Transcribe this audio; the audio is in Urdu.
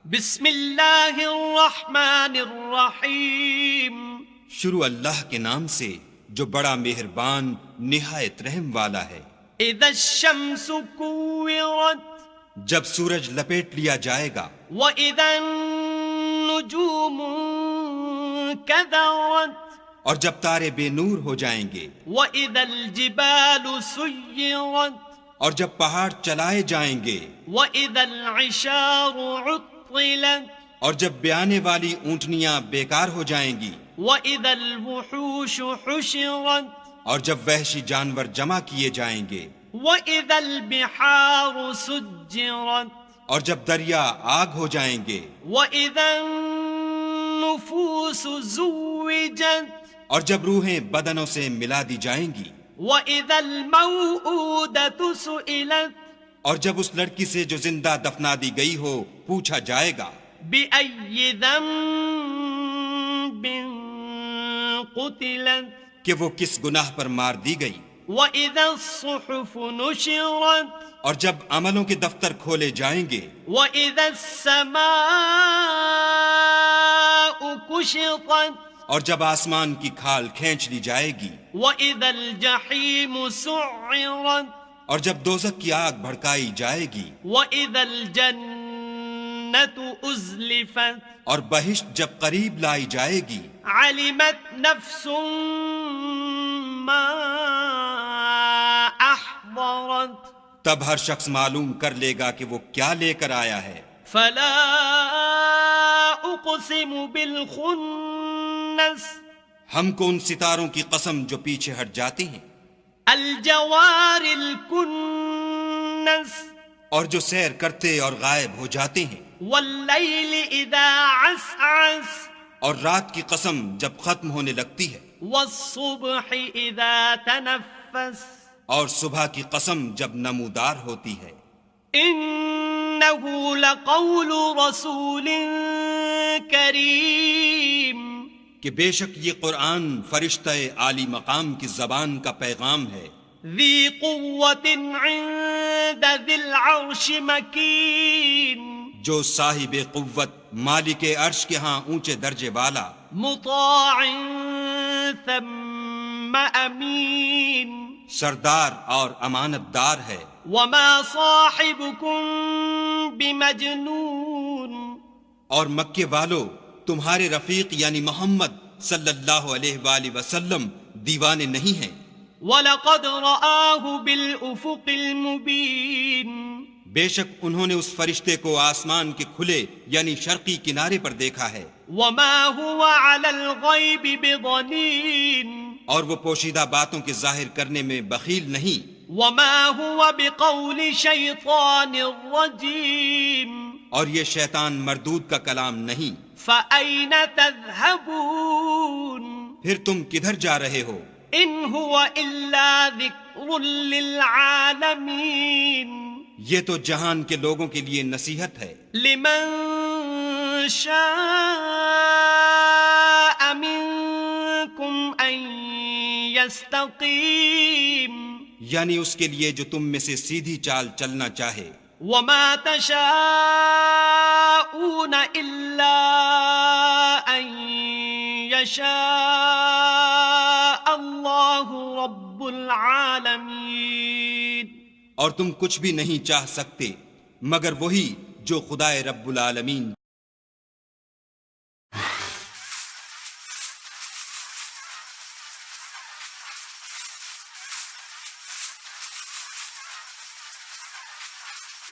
بسم اللہ الرحمن الرحیم، شروع اللہ کے نام سے جو بڑا مہربان نہایت رحم والا ہے۔ اذا الشمس کورت، جب سورج لپیٹ لیا جائے گا، واذا النجوم کدرت، اور جب تارے بے نور ہو جائیں گے، واذا الجبال سیرت، اور جب پہاڑ چلائے جائیں گے، واذا العشار عطلت، اور جب بیانے والی اونٹنیاں بیکار ہو جائیں گی، وَإِذَا الْوُحُوشُ حُشِرَتْ، اور جب وحشی جانور جمع کیے جائیں گے، وَإِذَا الْبِحَارُ سُجِّرَتْ، اور جب دریا آگ ہو جائیں گے، وَإِذَا النُّفُوسُ زُوِّجَتْ، اور جب روحیں بدنوں سے ملا دی جائیں گی، وَإِذَا الْمَوْءُودَةُ سُئِلَتْ، اور جب اس لڑکی سے جو زندہ دفنا دی گئی ہو پوچھا جائے گا، بِأَيِّ ذَنبٍ قُتِلَتْ، کہ وہ کس گناہ پر مار دی گئی، وَإِذَا الصُّحُفُ نُشِرَتْ، اور جب عملوں کے دفتر کھولے جائیں گے، وَإِذَا السَّمَاءُ كُشِطَتْ، اور جب آسمان کی کھال کھینچ لی جائے گی، وَإِذَا الْجَحِيمُ سُعِّرَتْ، اور جب دوزخ کی آگ بھڑکائی جائے گی، وَإِذَا الْجَنَّةُ أُزْلِفَتْ، اور بہشت جب قریب لائی جائے گی، عَلِمَتْ نَفْسٌ مَّا أَحْضَرَتْ، تب ہر شخص معلوم کر لے گا کہ وہ کیا لے کر آیا ہے۔ فَلَا أُقْسِمُ بِالْخُنَّسِ، ہم کو ان ستاروں کی قسم جو پیچھے ہٹ جاتی ہیں، الجوار الکنس، اور جو سیر کرتے اور غائب ہو جاتے ہیں، واللیل اذا عسعس، اور رات کی قسم جب ختم ہونے لگتی ہے، والصبح اذا تنفس، اور صبح کی قسم جب نمودار ہوتی ہے۔ انہ لقول رسول کریم، کہ بے شک یہ قرآن فرشتہ عالی مقام کی زبان کا پیغام ہے، ذی قوت عند ذی العرش مکین، جو صاحب قوت مالک عرش کے ہاں اونچے درجے والا، مطاع ثم امین، سردار اور امانت دار ہے۔ وما صاحبكم بمجنون، اور مکے والو تمہارے رفیق یعنی محمد صلی اللہ علیہ وآلہ وسلم دیوانے نہیں ہیں، وَلَقَدْ رَآهُ بِالْأُفُقِ الْمُبِينِ، بے شک انہوں نے اس فرشتے کو آسمان کے کھلے یعنی شرقی کنارے پر دیکھا ہے، وَمَا هُوَ عَلَى الْغَيْبِ بِضَنِينٍ، اور وہ پوشیدہ باتوں کے ظاہر کرنے میں بخیل نہیں، وَمَا هُوَ بِقَوْلِ شَيْطَانٍ رَجِيمٍ، اور یہ شیطان مردود کا کلام نہیں۔ فَأَيْنَ تَذْهَبُونَ، پھر تم کدھر جا رہے ہو؟ إِنْ هُوَ إِلَّا ذِكْرٌ لِّلْعَالَمِينَ، یہ تو جہان کے لوگوں کے لیے نصیحت ہے، لمن شاء منكم ان يستقيم، یعنی اس کے لیے جو تم میں سے سیدھی چال چلنا چاہے۔ وما تشاءون الا ان يشاء الله رب العالمين، اور تم کچھ بھی نہیں چاہ سکتے مگر وہی جو خدائے رب العالمین